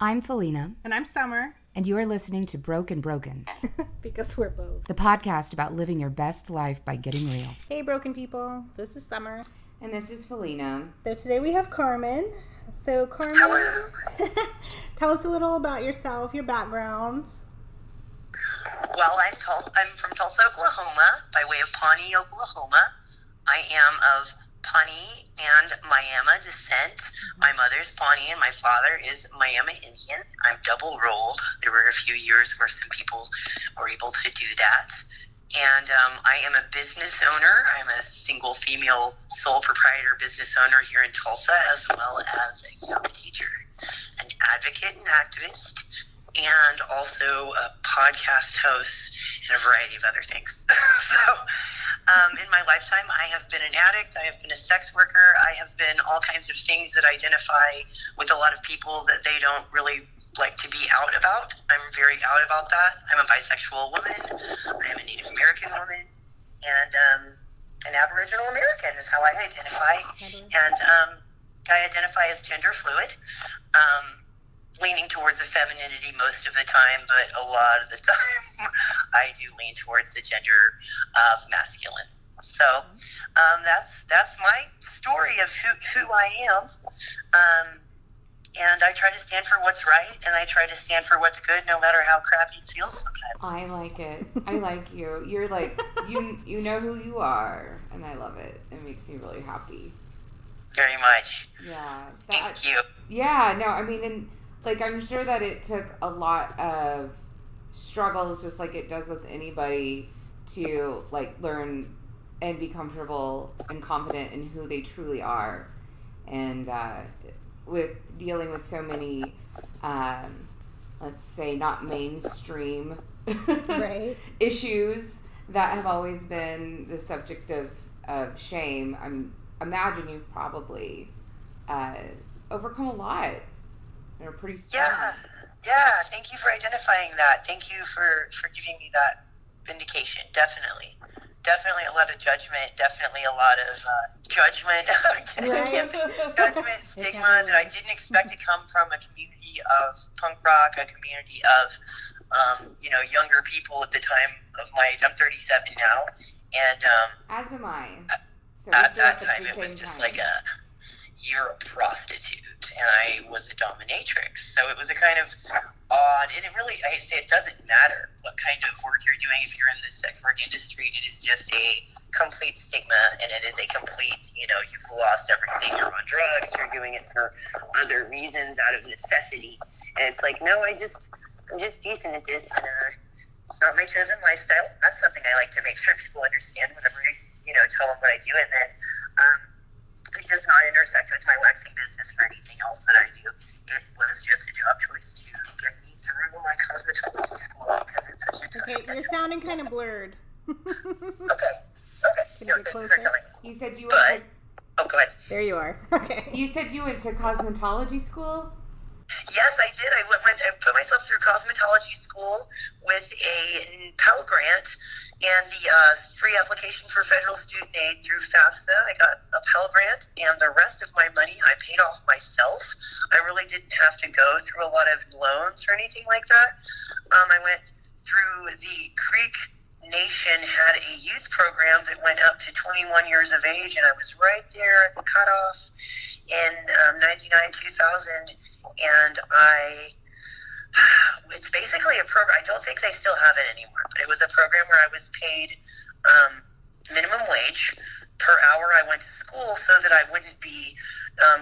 I'm Felina. And I'm Summer. And you are listening to Broken Broken. Because we're both. The podcast about living your best life by getting real. Hey, broken people. This is Summer. And this is Felina. So today we have Carmen. So Carmen, tell us a little about yourself, your background. Well, I'm from Tulsa, Oklahoma, by way of Pawnee, Oklahoma. I am of Pawnee and Miami descent. My mother's Pawnee and my father is Miami Indian. I'm double rolled. There were a few years where some people were able to do that. And I am a business owner. I'm a single female sole proprietor business owner here in Tulsa, as well as a yoga teacher, an advocate and activist, and also a podcast host and a variety of other things. In my lifetime, I have been an addict, I have been a sex worker, I have been all kinds of things that identify with a lot of people that they don't really like to be out about. I'm very out about that. I'm a bisexual woman, I am a Native American woman, and an Aboriginal American is how I identify. And I identify as gender fluid. Leaning towards the femininity most of the time, but a lot of the time I do lean towards the gender of masculine. So that's my story of who I am. And I try to stand for what's right, and I try to stand for what's good, no matter how crappy it feels sometimes. I like it. I like you. You're like, you know who you are, and I love it. It makes me really happy. Very much. Yeah. Thank you. Yeah, no, I mean, and like, I'm sure that it took a lot of struggles, just like it does with anybody, to like learn and be comfortable and confident in who they truly are. And with dealing with so many, let's say, not mainstream right. issues that have always been the subject of shame, imagine you've probably overcome a lot. They're pretty strong. Yeah. Thank you for identifying that. Thank you for giving me that vindication. Definitely a lot of judgment. Definitely a lot of judgment. Judgment, stigma that I didn't expect to come from a community of punk rock, a community of younger people at the time of my age. I'm 37 now, and as am I. So at that time it was just like you're a prostitute, and I was a dominatrix. So it was a kind of odd, and it really, I hate to say, it doesn't matter what kind of work you're doing if you're in the sex work industry. It is just a complete stigma, and it is a complete, you've lost everything. You're on drugs, you're doing it for other reasons out of necessity. And it's like, no, I'm just decent at this, and it's not my chosen lifestyle. That's something I like to make sure people understand whenever I, tell them what I do. And then, it does not intersect with my waxing business or anything else that I do. It was just a job choice to get me through my cosmetology school because it's such a tough schedule. You're sounding kind of blurred. Okay. Can you get closer? You said you went go ahead. There you are. Okay. You said you went to cosmetology school? Yes, I did. I put myself through cosmetology school with a Pell Grant and the free application for federal student aid through FAFSA. I got a Pell Grant, and the rest of my money I paid off myself. I really didn't have to go through a lot of loans or anything like that. I went through the Creek Nation had a youth program that went up to 21 years of age, and I was right there at the cutoff in 99-2000. And it's basically a program, I don't think they still have it anymore, but it was a program where I was paid minimum wage per hour I went to school so that I wouldn't be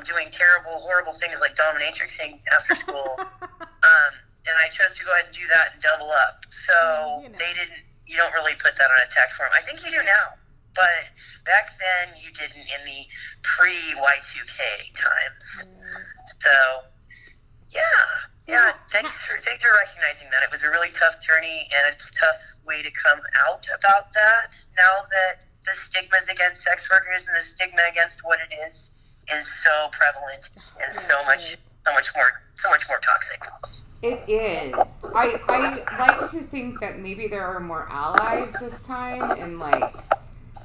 doing terrible, horrible things like dominatrixing after school. And I chose to go ahead and do that and double up. So you don't really put that on a tax form. I think you do now. But back then you didn't in the pre-Y2K times. So, yeah. Thanks for recognizing that. It was a really tough journey and a tough way to come out about that. Now that the stigmas against sex workers and the stigma against what it is so prevalent and so much more toxic. It is. I like to think that maybe there are more allies this time, and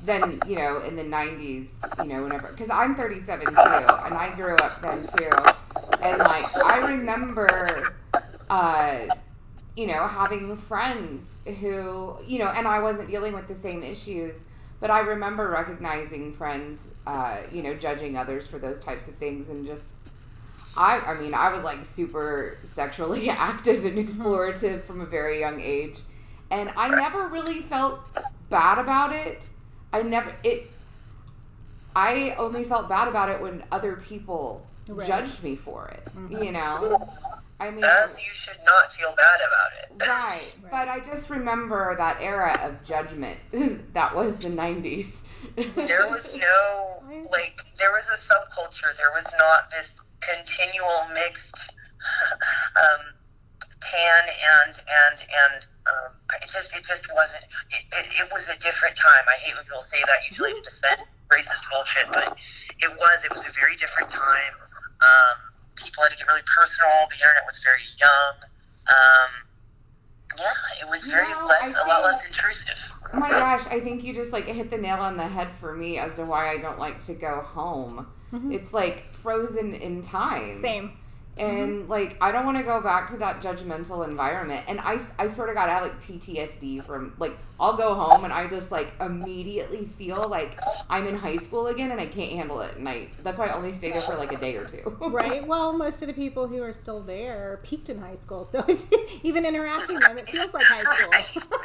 than in the 90s, whenever, because I'm 37 too, and I grew up then too, and I remember, having friends who, and I wasn't dealing with the same issues, but I remember recognizing friends, judging others for those types of things, and just, I was like super sexually active and explorative from a very young age, and I never really felt bad about it. I only felt bad about it when other people judged me for it, As you should not feel bad about it. Right. But I just remember that era of judgment. That was the 90s. There was there was a subculture. There was not this continual mixed tan and it just wasn't. It was a different time. I hate when people say that. Usually to defend racist bullshit, but it was a very different time. People had to get really personal. The internet was very young. It was a lot less intrusive. Oh my gosh, I think you just hit the nail on the head for me as to why I don't like to go home. Mm-hmm. It's frozen in time. Same. And I don't want to go back to that judgmental environment. And I swear to God, I have PTSD from I'll go home and I just immediately feel like I'm in high school again and I can't handle it. And that's why I only stay there for a day or two. Right. Well, most of the people who are still there peaked in high school, so it's, even interacting with them, it feels like high school.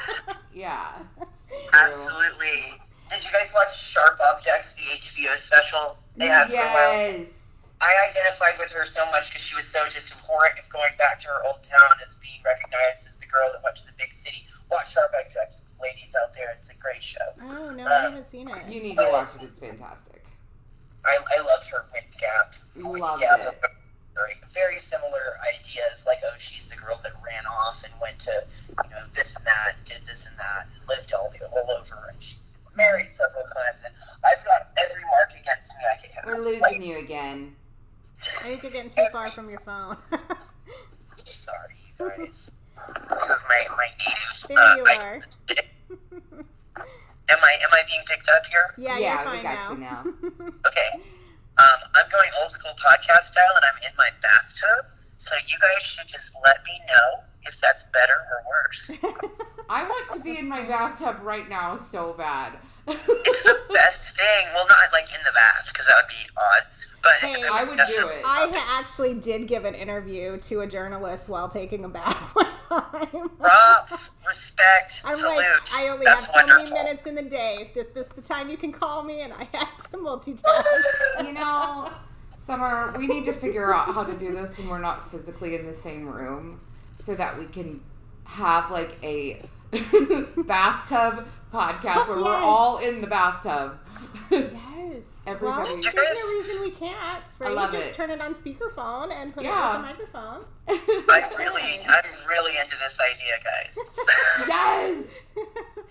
Yeah. Absolutely. Did you guys watch Sharp Objects, the HBO special they had for a while? Yes. I identified with her so much because she was so just abhorrent of going back to her old town as being recognized as the girl that went to the big city. Watch Sharp Objects, ladies out there. It's a great show. Oh, no, I haven't seen it. You need to watch it. It's fantastic. I loved her Wind Gap. Loved it. Very similar ideas, she's the girl that ran off and went to, this and that, did this and that, and lived all over, and she's married several times, and I've got every mark against me I could have. We're losing you again. I think you're getting too far from your phone. Sorry, you guys. This is my native. There you are. Am I being picked up here? Yeah, you're fine we got you now. Okay. I'm going old school podcast style, and I'm in my bathtub. So you guys should just let me know if that's better or worse. I want to be in my bathtub right now so bad. It's the best thing. Well, not in the bath, because that would be odd. But hey, I would do it. I actually did give an interview to a journalist while taking a bath one time. Props, respect, salute. I only That's have so wonderful. many minutes in the day. If this the time you can call me, and I had to multitask. Summer, we need to figure out how to do this when we're not physically in the same room so that we can have a bathtub podcast where we're all in the bathtub. Yes. Everybody. Well, there's no reason we can't. Right? I love you just it. turn it on speakerphone and put it on the microphone. I'm really into this idea, guys. Yes.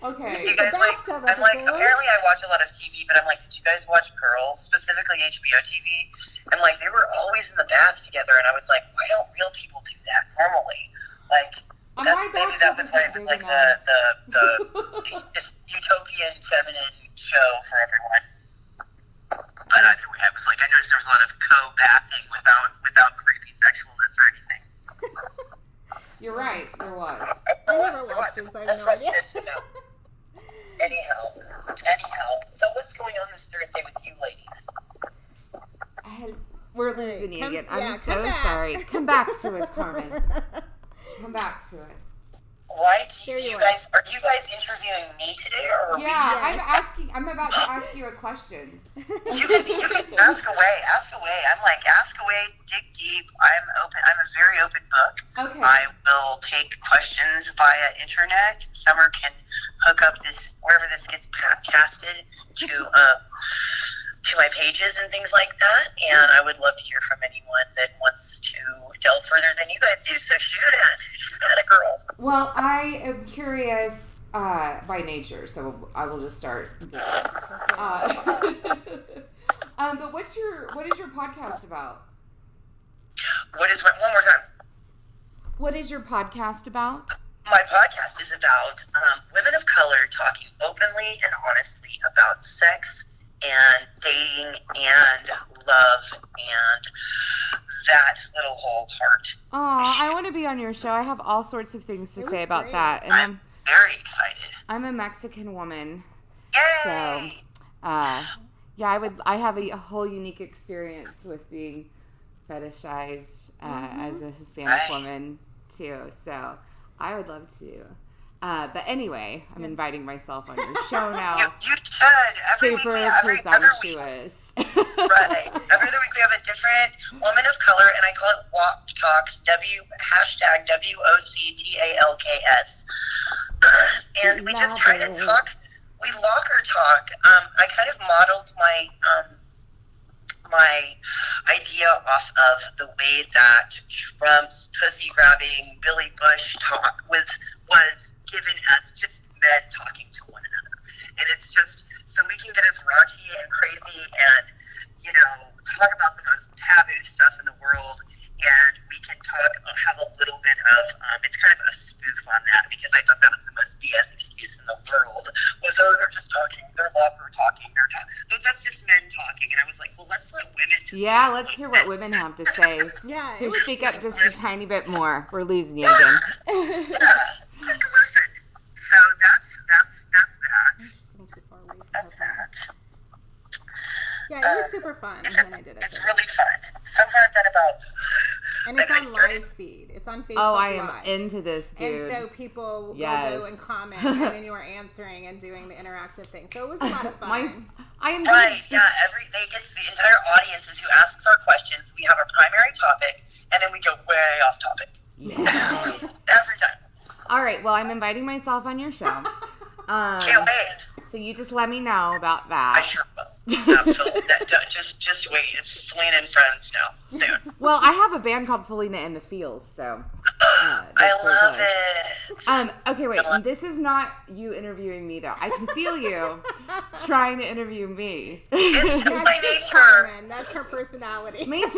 Okay. You guys apparently I watch a lot of TV, but I'm did you guys watch Girls, specifically HBO TV? And they were always in the bath together, and I was why don't real people do that normally? Maybe that was why it was the this utopian feminine show for everyone. But either way, I was I noticed there was a lot of co-bathing without creepy sexualness or anything. You're right, there was. I never watched this, I have no idea. Anyhow, so what's going on this Thursday with you ladies? We're losing you again. I'm come so back. sorry. Come back to us, Carmen. Come back to us. Why are you guys interviewing me today, or I'm about to ask you a question. You can ask away. Ask away, dig deep. I'm open. I'm a very open book. Okay. I will take questions via internet. Summer can hook up wherever this gets casted to my pages and things like that. And I would love to hear from anyone that wants to delve further than you guys do. So shoot at a girl. Well, I am curious by nature, so I will just start. But what is your podcast about? One more time. What is your podcast about? My podcast is about women of color talking openly and honestly about sex and dating and love and that little whole heart. Oh, I want to be on your show. I have all sorts of things to It say was about great. that. And I'm very excited. I'm a Mexican woman. Yay! So, yeah, I have a whole unique experience with being fetishized as a Hispanic Right. woman too. So, I would love to. But anyway, I'm inviting myself on your show now. You should. Every week Super we every other week. presumptuous. Right. Every other week we have a different woman of color, and I call it Walk Talks. Hashtag WOCTALKS. And we just try to talk. We locker talk. I kind of modeled my my idea off of the way that Trump's pussy grabbing Billy Bush talk was given as just men talking to one another, and it's just so we can get as raunchy and crazy and talk about the most taboo stuff in the world, and we can have a little bit of it's kind of a spoof on that, because I thought that was the most BS excuse in the world, was they're just talking, they're locker talking, that's just men talking, and I was like, well, let's let women just Yeah, let's hear what women have to say. Yeah. Here, speak up just a tiny bit more. We're losing you again. Take a listen. So that's that. Sitting too far away from That's her. that. Yeah, it was super fun when I did it. It's really fun. Somehow I've done about. And it's I on started- live feed. It's on Facebook Oh, I am Live. into this, dude. And so people will Yes. go and comment, and then you are answering and doing the interactive thing. So it was a lot of fun. I am Right, yeah, they get the entire audiences who asks our questions. We have a primary topic, and then we go way off topic. Yes. Every time. All right, well, I'm inviting myself on your show. Can't wait. So you just let me know about I that. sure will. Absolutely. just wait. It's Selena and Friends now, soon. Well, I have a band called Felina and the Feels, so. I that's so love close. it. Okay, wait. This is not you interviewing me, though. I can feel you trying to interview me. It's my That's just nature. Carmen. That's her personality. Me too.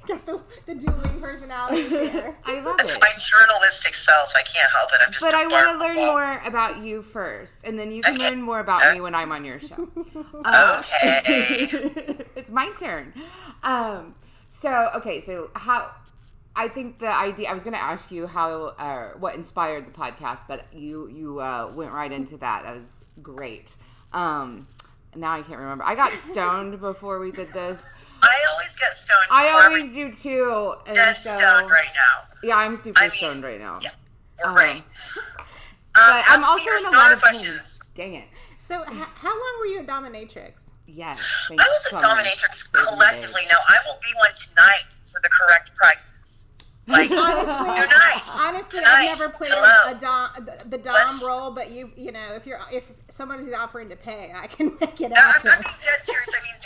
Got the dueling personalities there. I love It's it. my journalistic self. I can't help it. I'm just But a I want to bark learn ball. more about you first, and then you can Okay. learn more about me when I'm on your show. Okay. It's my turn. So how? I think the idea. I was going to ask you how, what inspired the podcast, but you went right into that. That was great. Now I can't remember. I got stoned before we did this. I always get stoned. I before always do too. And dead so, stoned right now. yeah, I'm super I mean, stoned right now. Yeah, we're great. But I'm ask also me your in a lot of stoner pain. questions. Dang it. So how long were you a dominatrix? Yes. I was a dominatrix collectively. Now, I will be one tonight for the correct prices. Like, Honestly, Tonight. I've never played Hello. the dom Let's- role, but you know, if somebody's offering to pay, I can make it No, I'm happen. being dead serious. I mean,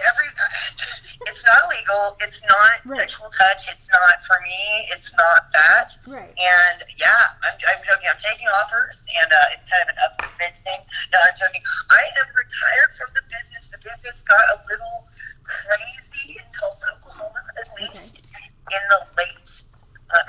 it's not illegal. It's not Right. sexual touch. It's not, for me, it's not that. Right. And, yeah, I'm joking. I'm taking offers, and it's kind of an up and mid thing. No, I'm joking. I am retired from the business. The business got a little crazy in Tulsa, Oklahoma, at least in the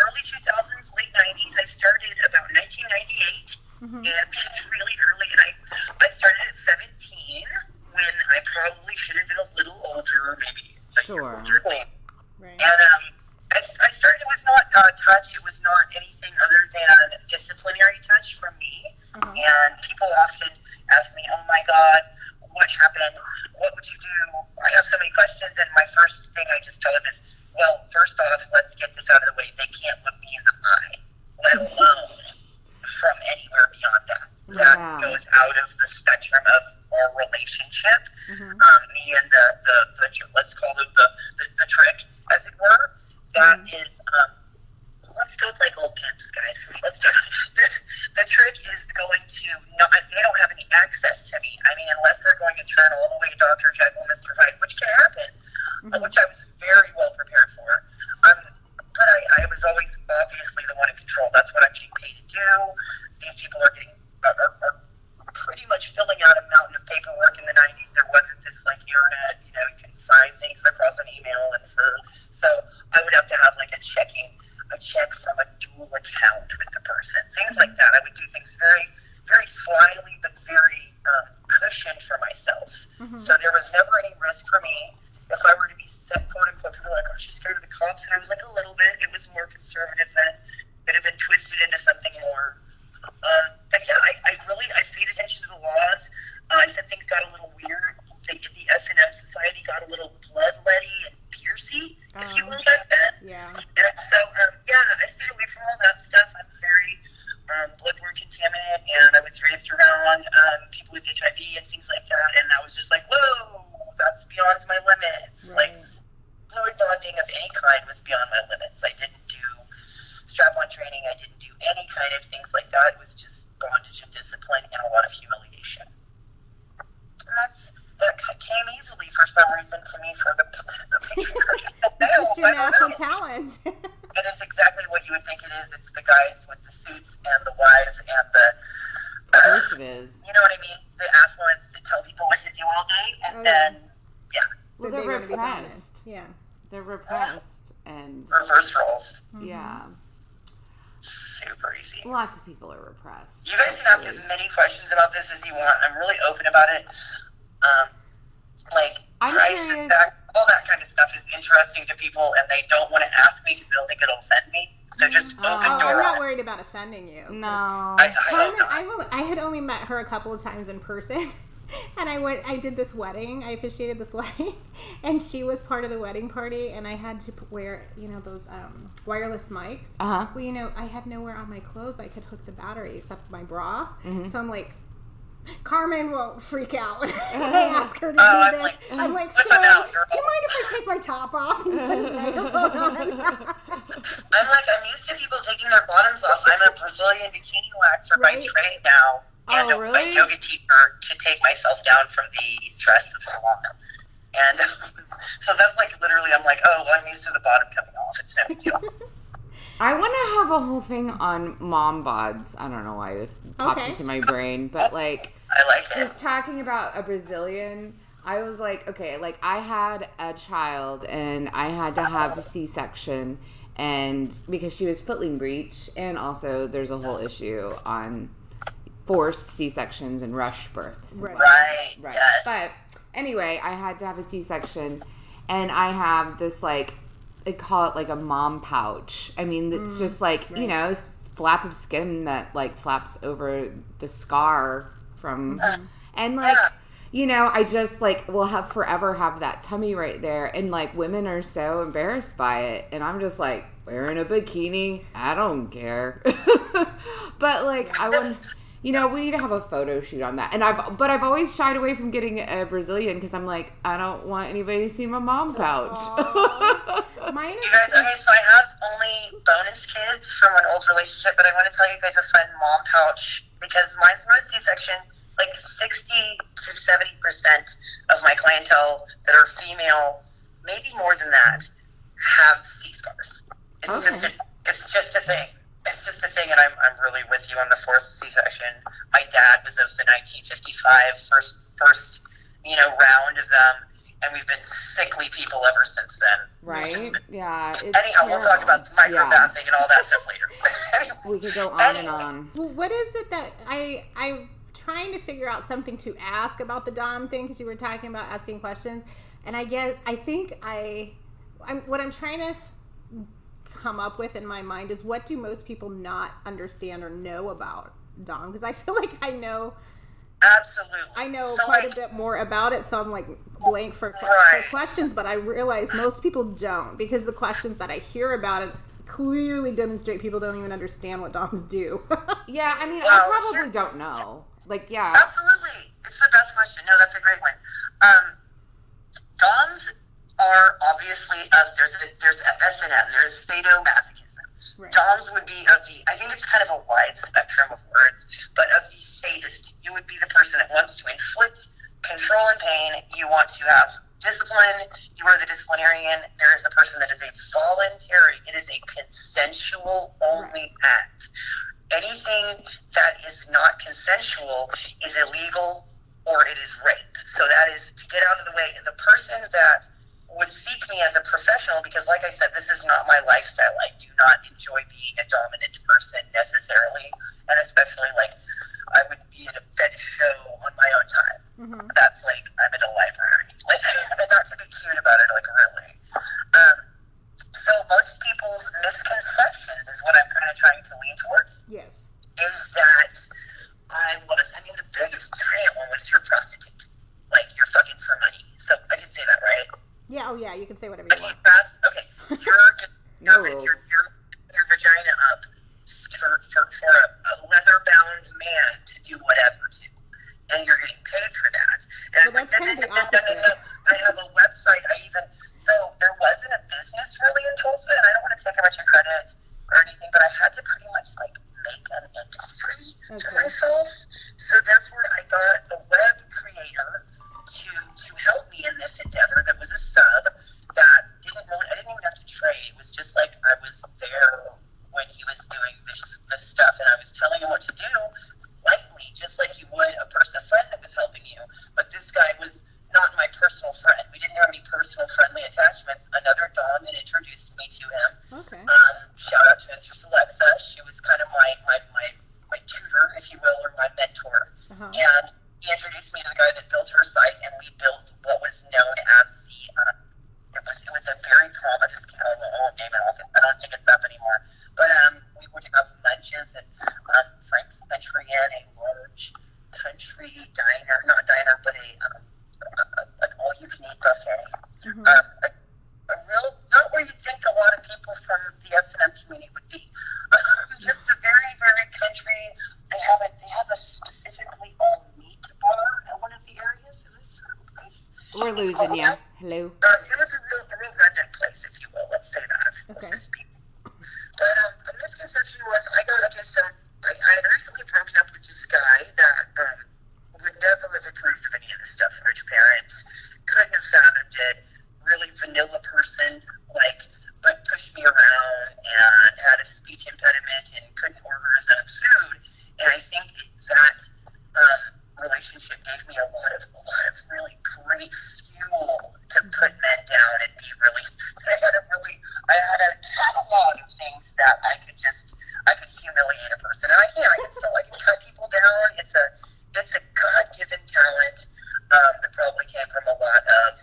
early 2000s, late 90s. I started about 1998, and it's really early. And I started at 17 when I probably should have been a little older, maybe a year Sure. older. Right. And I started. It was not touch. It was not anything other than disciplinary touch from me. And people often ask me, "Oh my God, what happened? What would you do?" I have so many questions, and my first thing I just tell them is, "Well, first off, let's like a little bit. It was more conservative then. It had been twisted into something more. But yeah, I paid attention to the laws. I said things got a little weird. The S&M society got a little bloodletty and piercy, if you will, back then. Yeah. And so, I stayed away from all that stuff. I'm very bloodborne contaminant, and I was raised around people with HIV and things like that, and I was just like, whoa, that's beyond my limits. Right. Like, fluid bonding of any kind was beyond my limits. I didn't do strap-on training. I didn't do any kind of things like that. It was just bondage and discipline and a lot of humiliation. And that came easily for some reason to me for the patriarchy. It's your natural talent. And it's exactly what you would think it is. It's the guys with the suits and the wives and the... Of course it is. You know what I mean? The affluents that tell people what to do all day, and then, Well, So they're they wanna be repressed. dominant. Yeah. They're repressed. And, reverse roles. yeah. Super easy. Lots of people are repressed. You guys can ask as many questions about this as you want. I'm really open about it. I'm price curious. all that kind of stuff is interesting to people, and they don't want to ask me because they'll think it'll offend me. So just open Oh, door. I'm not worried about offending you. No. I hope not. I had only met her a couple of times in person. And I did this wedding. I officiated this wedding, and she was part of the wedding party. And I had to wear, those wireless mics. Uh-huh. Well, I had nowhere on my clothes I could hook the battery except my bra. Mm-hmm. So I'm like, Carmen won't freak out when I ask her to do I'm this. like, I'm like, "Flip so, it out, girl." do you mind if I take my top off and put his microphone on? I'm used to people taking their bottoms off. I'm a Brazilian bikini waxer by Right. trade now. And Oh, really? my yoga teacher to take myself down from the stress of salon. And so that's like literally, I'm like, oh, I'm used to the bottom coming off. It's no big deal. I want to have a whole thing on mom bods. I don't know why this popped Okay. into my brain, but like I like it. just talking about a Brazilian, I was like, okay, like I had a child and I had to have a C-section, and because she was footling breech, and also there's a whole issue on forced C-sections and rush births. Right. Right. Yes. But anyway, I had to have a C-section, and I have this, like, they call it like a mom pouch. I mean, it's just like, it's flap of skin that like flaps over the scar from, and like, I just like will have forever have that tummy right there. And like women are so embarrassed by it. And I'm just like wearing a bikini. I don't care. But like, I want, we need to have a photo shoot on that. And I've always shied away from getting a Brazilian because I'm like, I don't want anybody to see my mom pouch. Mine You guys, okay, so I have only bonus kids from an old relationship, but I want to tell you guys a fun mom pouch because mine's not a C-section. Like 60 to 70% of my clientele that are female, maybe more than that, have C-scars. It's just a thing. It's just a thing, and I'm really with you on the forced C-section. My dad was of the 1955 first round of them, and we've been sickly people ever since then. Right? Yeah. It's Anyhow, we'll talk about the microbathing and all that stuff later. We could go on and on. Well, what is it that I'm trying to figure out something to ask about the Dom thing, because you were talking about asking questions, and what I'm trying to come up with in my mind is, what do most people not understand or know about Dom? Because I feel like I know Absolutely. quite a bit more about it, so I'm like blank for questions, but I realize most people don't, because the questions that I hear about it clearly demonstrate people don't even understand what Doms do. Yeah, I mean, I probably don't know. Like, yeah. Absolutely. It's the best question. No, that's a great one. Doms are obviously there's S&M, there's sadomasochism. Right. Doms would be I think it's kind of a wide spectrum of words, but of the sadist, you would be the person that wants to inflict control and pain. You want to have discipline. You are the disciplinarian. There is a person that is a voluntary. It is a consensual only act. Anything that is not consensual is illegal or it is rape. So that is to get out of the way. The person that would seek me as a professional, because like I said, this is not my lifestyle. I do not enjoy being a dominant person necessarily, and especially like I would be at a fetish show on my own time. Mm-hmm. That's like I'm at a library, like, and not to be cute about it, like really. So most people say whatever you Okay, want. okay. No You're rules. your vagina up for a leather-bound man to do whatever to, and you're getting paid for that. And Well, that's kind of the opposite. I have a website. So there wasn't a business really in Tulsa, and I don't want to take a bunch of credit or anything, but I had to pretty much like make an industry to myself. So therefore, I got a web creator to help me in this endeavor that was a sub that I didn't even have to trade. It was just like I was there when he was doing this stuff, and I was telling him what to do, lightly, just like you would a friend that was helping you. But this guy was not my personal friend. We didn't have any personal friendly attachments. Another Dawn had introduced me to him. Okay. Shout out to Mistress Alexa. She was kind of my tutor, if you will, or my mentor. Uh-huh. And he introduced me to the guy that built her site, and we built what was known as it was a very I won't name it off. I don't think it's up anymore. But we would have lunches at Frank's Country Inn, a large country diner, not diner, but an all-you-can-eat buffet. Mm-hmm. A real, not where you think a lot of people from the S&M community would be. Just a very, very country. They have a specifically all-meat bar at one of the areas. We're losing you. Hello. It was a real redneck place, if you will. Let's say that. Okay. But the misconception was I had recently broken up with this guy that would never have approved of any of this stuff. Rich parent, couldn't have fathomed it. Really vanilla person, but pushed me around and had a speech impediment and couldn't order his own food. And I think that relationship gave me a lot of really great fuel to put men down and be really. I had a catalog of things that I could humiliate a person, and I can cut people down. It's a God-given talent that probably came from a lot of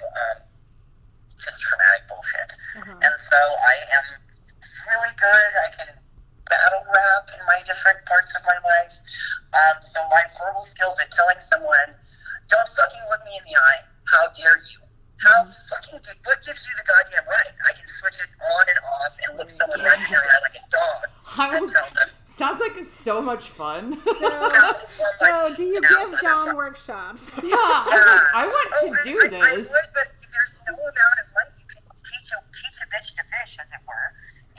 just traumatic bullshit. Uh-huh. And so I am really good. I can battle rap in my different parts of my life. So my verbal skills at telling someone, don't fucking look me in the eye. How dare you? What gives you the goddamn right? I can switch it on and off and look someone right in the eye like a dog and tell them. Sounds like it's so much fun. So do you give Dawn workshops? Yeah, I want to do I this. would, but there's no amount of money you can teach a bitch to fish, as it were.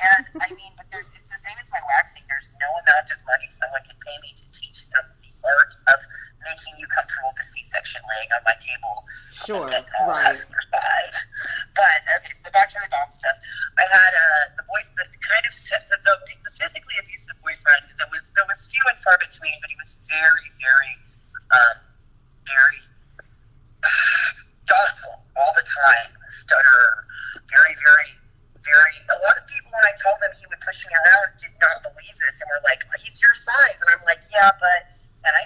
And I mean, but it's the same as my waxing. There's no amount of money someone can pay me to teach them the art of making you comfortable with the C-section laying on my table. Sure, And all right. side. But okay, so back to the dom stuff. I had the physically abusive boyfriend that was few and far between, but he was very, very, very docile all the time. Stutterer, very, very, very. A lot of people, when I told them he would push me around, did not believe this and were like, "He's your size," and I'm like, "Yeah, but," and I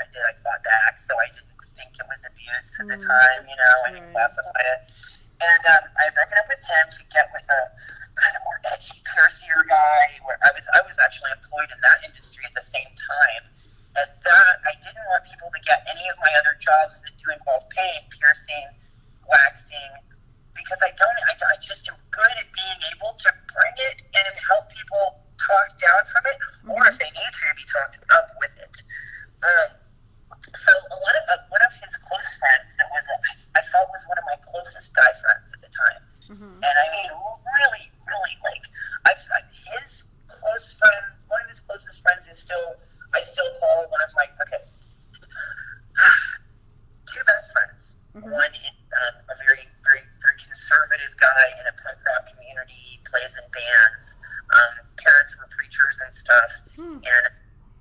did. I fought back, so I didn't think it was abuse at the time, I didn't classify it. And I had broken up with him to get with a kind of more edgy, piercier guy. Where I was actually employed in that industry at the same time. And that I didn't want people to get any of my other jobs that do involve pain, piercing, waxing, because I just am good at being able to bring it and help people talk down from it, or if they need to be talked up with it. So one of his close friends that I felt was one of my closest guy friends at the time. Mm-hmm. And I mean, really, really, his close friends, one of his closest friends I still call one of my, two best friends. Mm-hmm. One is a very, very, very conservative guy in a punk rock community, plays in bands, parents were preachers and stuff, and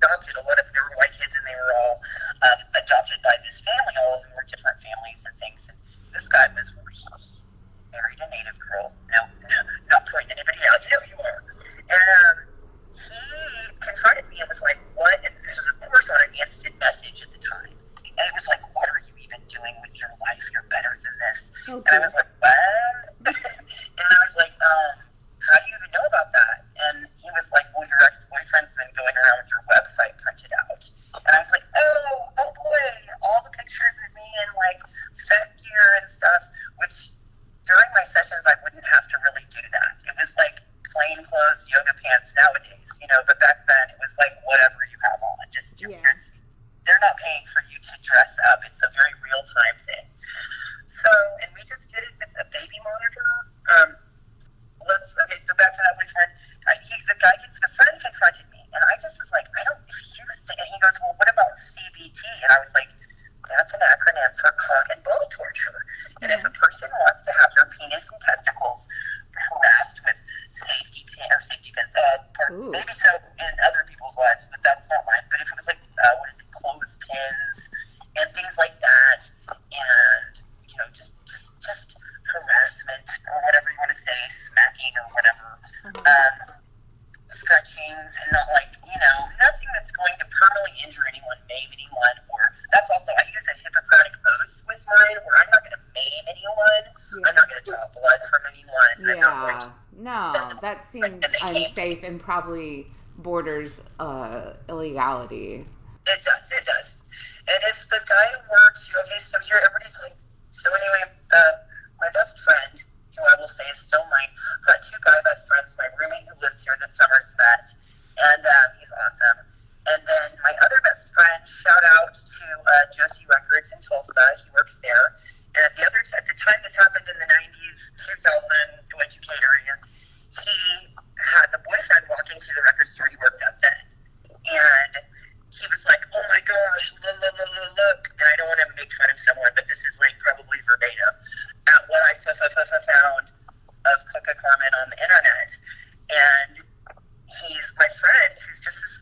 adopted there were white kids and they were all adopted by this family. All of them were different families and things. And this guy married a native girl. No, not pointing anybody out. You know who you are. And he confronted me and was like, "What?" And this was, of course, on an instant message at the time. And he was like, "What are you even doing with your life? You're better than this." Okay. And I was like, "What?" And I was like, "How do you even know about that?" And he was like, "Well, your ex-boyfriend's been going around but back then it was like whatever you have on, just do your. They're not paying for you to dress up. It's a very real time thing. So, and we just did it with a baby monitor. So back to that one friend. The friend confronted me, and I just was like, I don't. If you think, and he goes, well, what about CBT? And I was like, that's an acronym for cock and ball torture. And if a person wants to have their penis and testicles harassed with safety pins, maybe so in other people's lives, but that's not mine. But if it was like, clothespins and things like that, and just harassment or whatever you want to say, smacking or whatever, stretchings, and not like nothing that's going to permanently injure anyone, maim anyone, or that's also I use a Hippocratic oath with mine, where I'm not going to maim anyone, I'm not going to draw blood from anyone. No, that seems unsafe and probably borders illegality. It does. And if the guy were to, so here everybody's like, so anyway, my best friend, who I will say is still mine, got two guy best friends, my roommate who lives here that Summer's met, and he's awesome. And then my other best friend, shout out to Josie Records in Tulsa, he works there. And at the time this happened in the 90s, 2000, 2K area, he had the boyfriend walk into the record store he worked at then. And he was like, oh my gosh, look. And I don't want to make fun of someone, but this is like probably verbatim at what I found of Coca Carmen on the internet. And he's my friend who's just this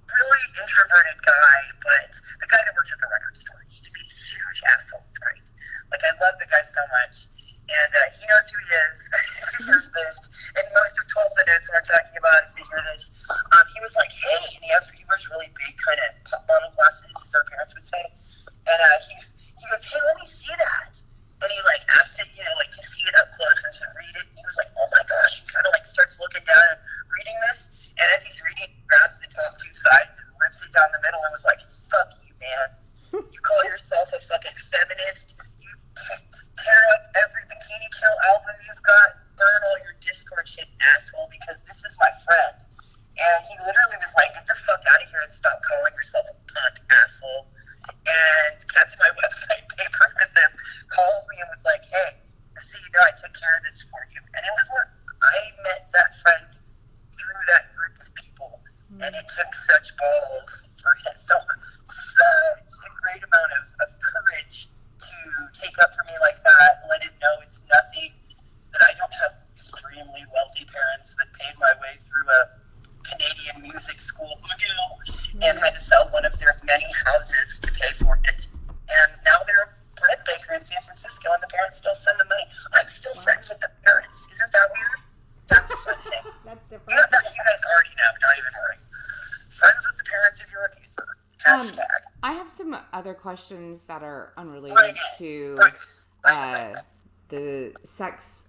really introverted guy, but the guy that works at the record store used to be a huge asshole. It's great. Like, I love the guy so much. And he knows who he is. He hears this. And most of 12 minutes when we're talking about it, they hear this. He was like, hey, and he wears really big kind of pop bottle glasses, as our parents would say. And he goes, hey, let me see that. And he like asked it, to see it up close and to read it. And he was like, oh my gosh, he kind of like starts looking down and reading this. And as he's reading, he grabs the top two sides and rips it down the middle and was like, fuck you, man. You call yourself a fucking feminist? You tear up every Bikini Kill album you've got, burn all your Discord shit, asshole, because this is my friend. And he literally was like, get the fuck out of here and stop calling yourself a punk, asshole. And kept my website paper with him, called me and was like, hey, so I took care of this for you. And it was what I met that friend through that group of people. And it took such balls for him. Such a great amount of courage to take up for me like that, let him know it's nothing, that I don't have extremely wealthy parents that paid my way through a Canadian music school, and had to sell one of their many houses to pay for it. And now they're a bread baker in San Francisco, and the parents still send the money. I'm still friends with the parents. Isn't that weird? That's a fun thing. That's different. You guys already know. Don't even worry. Friends with the parents of your abuser. Hashtag. I have some other questions that are unrelated to the sex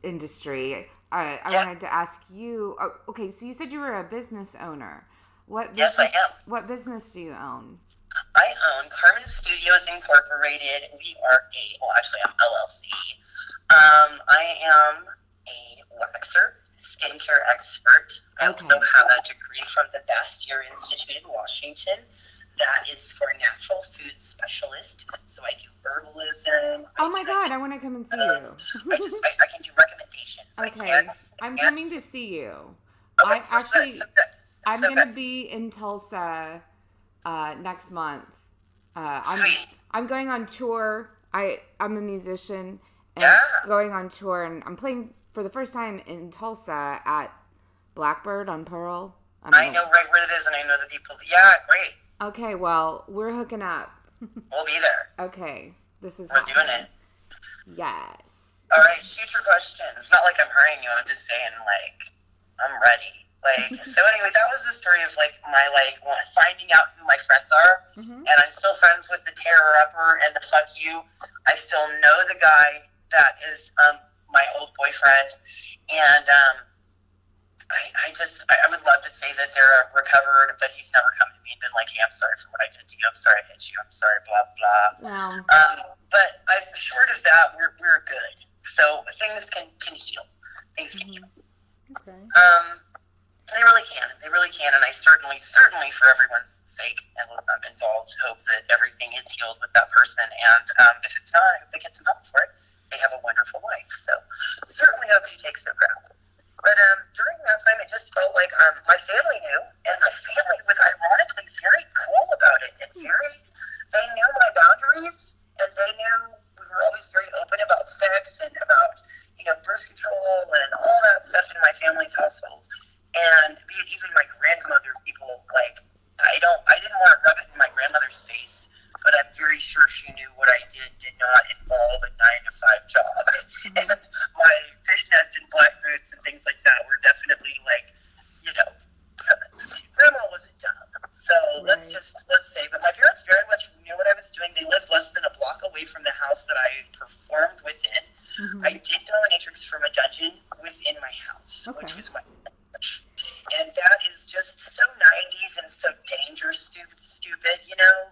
industry. I wanted to ask you. Okay, so you said you were a business owner. Yes, I am. What business do you own? I own Carmen Studios Incorporated. Actually, I'm LLC. I am a waxer, skincare expert. I also have a degree from the Bastyr Institute in Washington. That is for natural food specialist. So I do herbalism. Oh my God, I want to come and see you. I can do recommendations. Okay, I'm coming to see you. I'm going to be in Tulsa next month. I'm going on tour. I'm a musician and going on tour, and I'm playing for the first time in Tulsa at Blackbird on Pearl. I know right where it is, and I know the people. Yeah, great. Okay, well, we're hooking up. We'll be there. Okay, we're doing it. Yes. All right, shoot your questions. Not like I'm hurrying you. I'm just saying, I'm ready. So anyway, that was the story of my finding out who my friends are, and I'm still friends with the terror upper and the fuck you. I still know the guy that is my old boyfriend, and I would love to say that they're recovered, but he's never come to me and been like, hey, I'm sorry for what I did to you. I'm sorry I hit you. I'm sorry, blah blah. Wow. But short of that, we're good. So things can heal. Things can heal. Okay. They really can. They really can. And I certainly for everyone's sake and involved, hope that everything is healed with that person. And if it's not, I hope they get some help for it. They have a wonderful life. So certainly hope she takes their crap. But during that time, it just felt like my family knew, and my family was ironically very cool about it, and they knew my boundaries, and they knew we were always very open about sex and about, birth control and all that stuff in my family's household. And be it even my grandmother, people, like, I didn't want to rub it in my grandmother's face, but I'm very sure she knew what I did not involve a 9-to-5 job. And my fishnets and black boots and things like that were definitely like, grandma wasn't dumb. So let's say, but my parents very much knew what I was doing. They lived less than a block away from the house that I performed within. Mm-hmm. I did dominatrix from a dungeon within my house, which was my church. And that is just so 90s and so dangerous, stupid,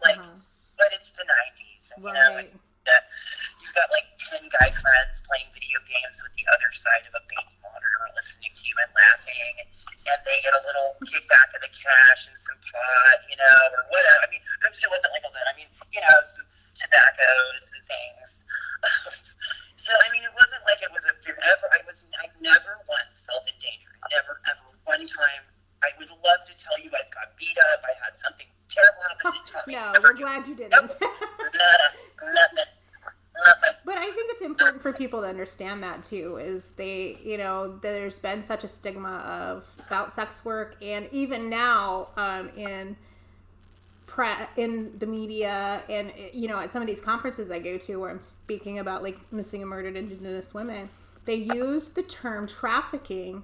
but it's the 90s. And, right. You've got like 10 guy friends playing video games with the other side of a baby monitor listening to you and laughing, and they get a little kickback of the cash and some pot, or whatever. I mean, oops, it wasn't like all that. I mean, some tobaccos and things. So, I mean, it wasn't like it was I never once felt in danger. Never, ever. One time, I would love to tell you I got beat up, I had something terrible happen to Tommy. No, we're glad you didn't. Nothing. But I think it's important for people to understand that too, is there's been such a stigma about sex work, and even now in the media and at some of these conferences I go to where I'm speaking about like missing and murdered Indigenous women, they use the term trafficking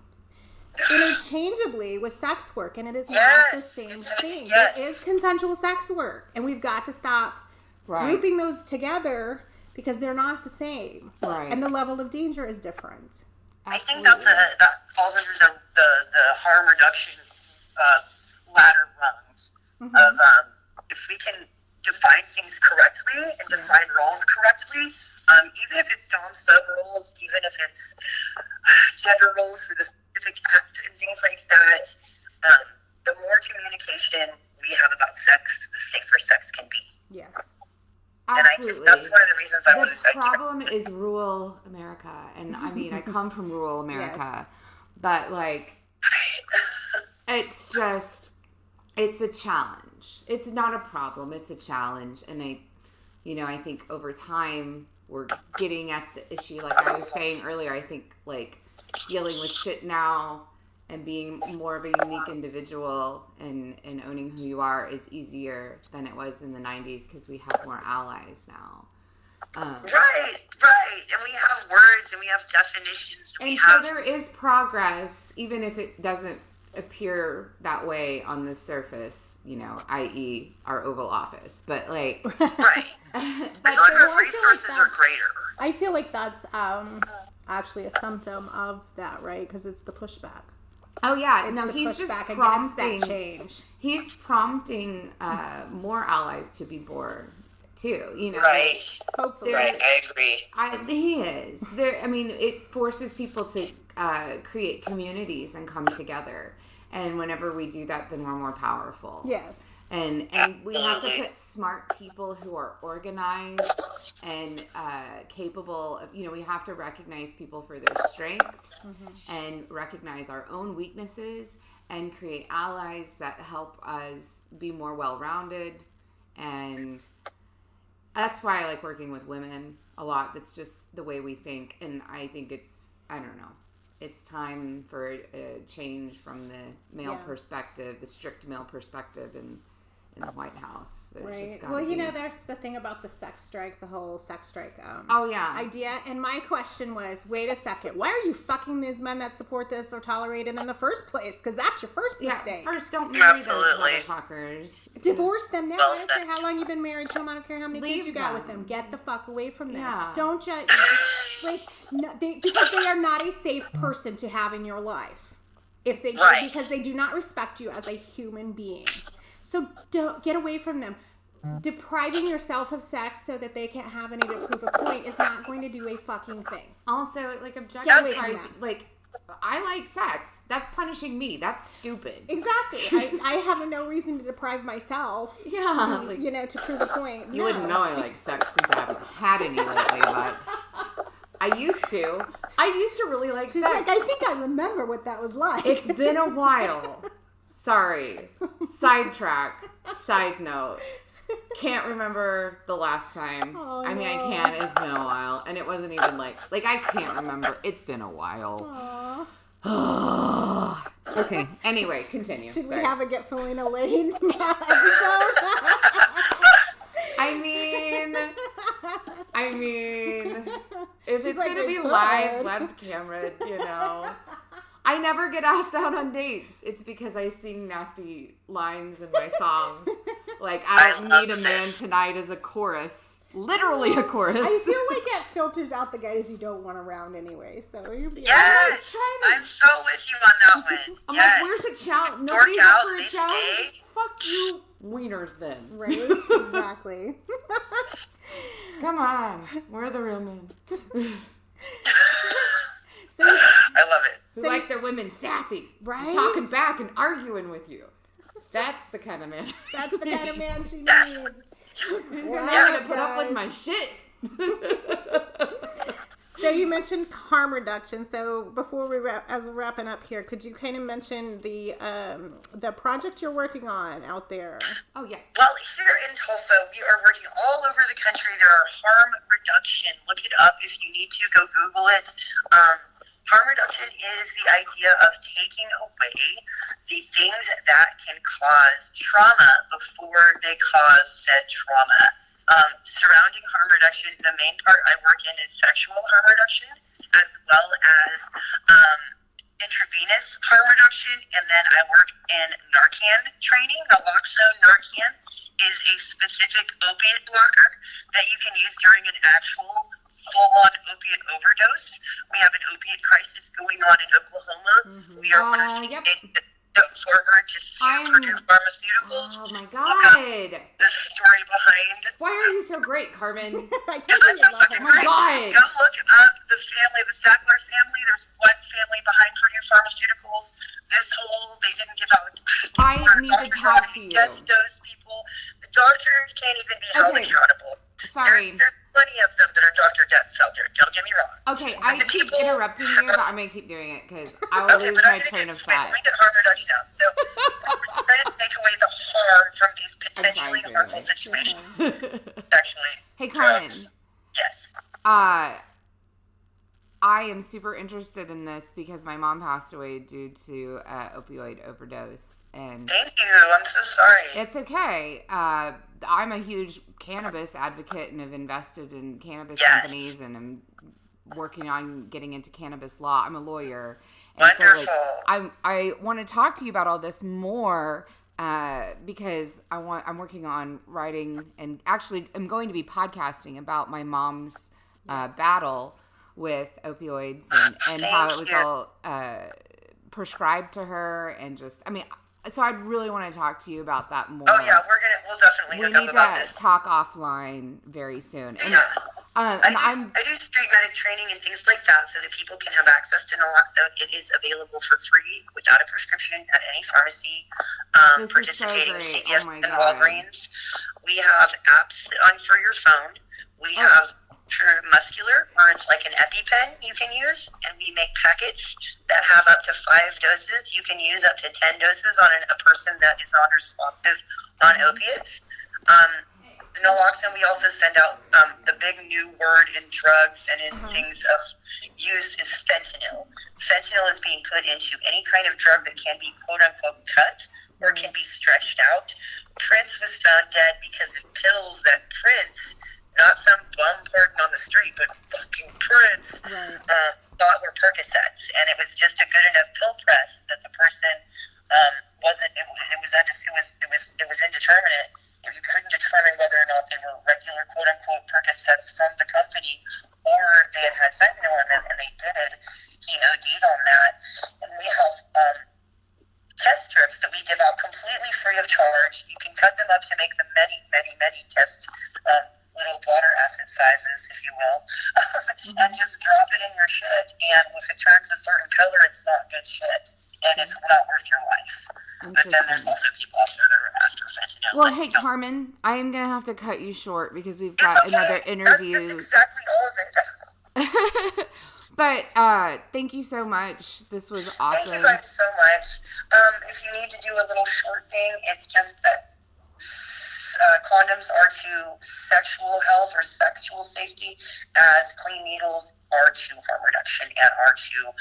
interchangeably with sex work, and it is not the same thing. It is consensual sex work, and we've got to stop grouping those together because they're not the same, and the level of danger is different. I think that falls under the harm reduction ladder rungs of if we can define things correctly and define roles correctly, even if it's dom sub roles, even if it's gender roles for the specific act and things like that, the more communication we have about sex, the safer sex can be. Yes. Absolutely. And that's one of the reasons I wanted to... The problem is rural America. And I mean, I come from rural America. But, like, it's a challenge. It's not a problem. It's a challenge. And I think over time, we're getting at the issue. Like I was saying earlier, I think, like, dealing with shit now and being more of a unique individual and owning who you are is easier than it was in the 90s because we have more allies now. Right. And we have words and we have definitions. And so there is progress, even if it doesn't appear that way on the surface, i.e. our Oval Office. But, like... Right. But our resources are greater. I feel like that's actually a symptom of that, right? Because it's the pushback. Oh yeah, it's no, the he's just pushback prompting against that change. He's prompting more allies to be born too. Right. Hopefully, right. I agree. He is there. I mean, it forces people to create communities and come together. And whenever we do that, then we're more powerful. Yes. And we have to put smart people who are organized and capable of, we have to recognize people for their strengths and recognize our own weaknesses and create allies that help us be more well-rounded. And that's why I like working with women a lot. That's just the way we think. And I think it's time for a change from the male perspective, the strict male perspective in the White House. Right. Well, there's the thing about the sex strike, the whole sex strike idea. And my question was, wait a second, why are you fucking these men that support this or tolerate it in the first place? Because that's your first mistake. First, don't marry those motherfuckers. Divorce them now. I don't care how long you've been married to them. I don't care how many kids you got with them. Get the fuck away from them. Yeah. Don't judge. Because they are not a safe person to have in your life. Because they do not respect you as a human being. So don't get away from them. Depriving yourself of sex so that they can't have any to prove a point is not going to do a fucking thing. Also, like, objectifying, like, I like sex. That's punishing me. That's stupid. Exactly. I have no reason to deprive myself. Yeah. Like, To prove a point. you wouldn't know I like sex since I haven't had any lately, but I used to. I used to really like She's sex. like, I think I remember what that was like. It's been a while. Sorry. Sidetrack. Side note. Can't remember the last time. Oh, I mean, I no. can. It's been a while. And it wasn't even like I can't remember. It's been a while. Aw. Okay. Anyway, continue. Should Sorry. we have a Get Felina Lane episode? I mean, if it's like, going to "We be could." live, web camera, I never get asked out on dates. It's because I sing nasty lines in my songs. Like, I don't need a man tonight as a chorus. Literally a chorus. I feel like it filters out the guys you don't want around anyway. So you'll be Yes, I'm so with you on that one. I'm Yes. like, where's a challenge? Dork Nobody's up out, for a they challenge? stay. Fuck you, wieners then. right. Exactly. Come on. We're the real men. So, I love it. Who So like their women sassy. Right? Talking back and arguing with you. That's the kind of man. that's the kind of man she needs. You're Wow, not going to put up with guys. my shit. So you mentioned harm reduction. So before we as we're wrapping up here, could you kind of mention the project you're working on out there? Oh, yes. Well, here in Tulsa, we are working all over the country. There are harm reduction. Look it up if you need to. Go Google it. Harm reduction is the idea of taking away the things that can cause trauma before they cause said trauma. Surrounding harm reduction, the main part I work in is sexual harm reduction, as well as intravenous harm reduction, and then I work in Narcan training. Naloxone Narcan is a specific opiate blocker that you can use during an actual full-on opiate overdose. We have an opiate crisis going on in Oklahoma. We are working yep. for her to sue Purdue Pharmaceuticals. Oh, my God. The story behind. Why are you so great, Carmen? I told you you'd love Oh, it. my God. Go look up the family, the Sackler family. There's one family behind Purdue Pharmaceuticals. They didn't give out. I need to talk to you. Just those people. The doctors can't even be held Okay. accountable. Sorry. There's plenty of them that are Dr. Death Shelter. Don't get me wrong. Okay, I The keep people- interrupting you, but I'm going to keep doing it because I will lose but my I'm train gonna of get, thought. let me get harm reduction out. So we're trying to take away the harm from these potentially trying to, harmful anyway. situations. Sexually. Hey, Carmen. Yes. I am super interested in this because my mom passed away due to opioid overdose, and Thank you. I'm so sorry. it's okay. I'm a huge cannabis advocate and have invested in cannabis Yes. companies, and I'm working on getting into cannabis law. I'm a lawyer, and Wonderful. so I want to talk to you about all this more. Because I'm working on writing, and actually I'm going to be podcasting about my mom's battle with opioids and how it was Thank you. all prescribed to her, and just so I'd really want to talk to you about that more. Oh yeah, we'll definitely We hook up need about to this. talk offline very soon. And, Yeah. and I do street medic training and things like that so that people can have access to naloxone. It is available for free without a prescription at any pharmacy This is so participating great. CVS Oh my and God. Walgreens. We have apps on for your phone. We have for muscular, where it's like an EpiPen you can use, and we make packets that have up to 5 doses. You can use up to 10 doses on a person that is non-responsive on opiates. The naloxone, we also send out the big new word in drugs and in things of use is fentanyl. Fentanyl is being put into any kind of drug that can be quote-unquote cut or can be stretched out. Prince was found dead because of pills that Prince, not some bum pardon on the street, but fucking Prince, thought were Percocets. And it was just a good enough pill press that the person wasn't, it was indeterminate. If you couldn't determine whether or not they were regular quote-unquote Percocets from the company or they had fentanyl in them, and they did, he OD'd on that. And we have test strips that we give out completely free of charge. You can cut them up to make them many, many, many test little water acid sizes, if you will, and just drop it in your shit. And if it turns a certain color in and it's not worth your life. But then there's also people out there that are after fentanyl. Well, hey, Carmen, I am going to have to cut you short because we've got another interview. That's exactly all of it. But thank you so much. This was awesome. Thank you guys so much. If you need to do a little short thing, it's just that condoms are to sexual health or sexual safety as clean needles are to harm reduction and are to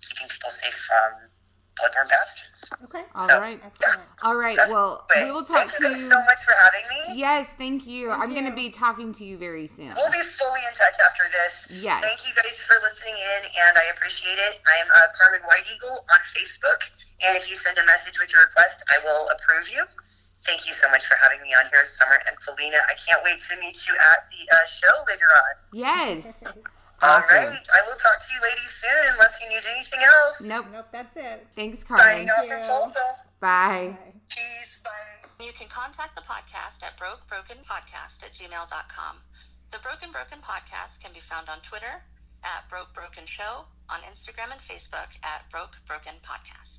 keeping people safe from bloodborne pathogens. Okay. All right. Excellent. All right. Well, we will talk to you. Thank you so much for having me. Yes, thank you. I'm going to be talking to you very soon. We'll be fully in touch after this. Yes. Thank you guys for listening in, and I appreciate it. I'm Carmen White Eagle on Facebook, and if you send a message with your request, I will approve you. Thank you so much for having me on here, Summer and Felina. I can't wait to meet you at the show later on. Yes. All Awesome. right. I will talk to you ladies soon unless you need anything else. Nope. That's it. Thanks, Carmen. Signing off from Tulsa. Bye. Peace. Bye. You can contact the podcast at brokebrokenpodcast@gmail.com. The Broken Podcast can be found on Twitter @BrokeBrokenShow, on Instagram and Facebook @BrokeBrokenPodcast.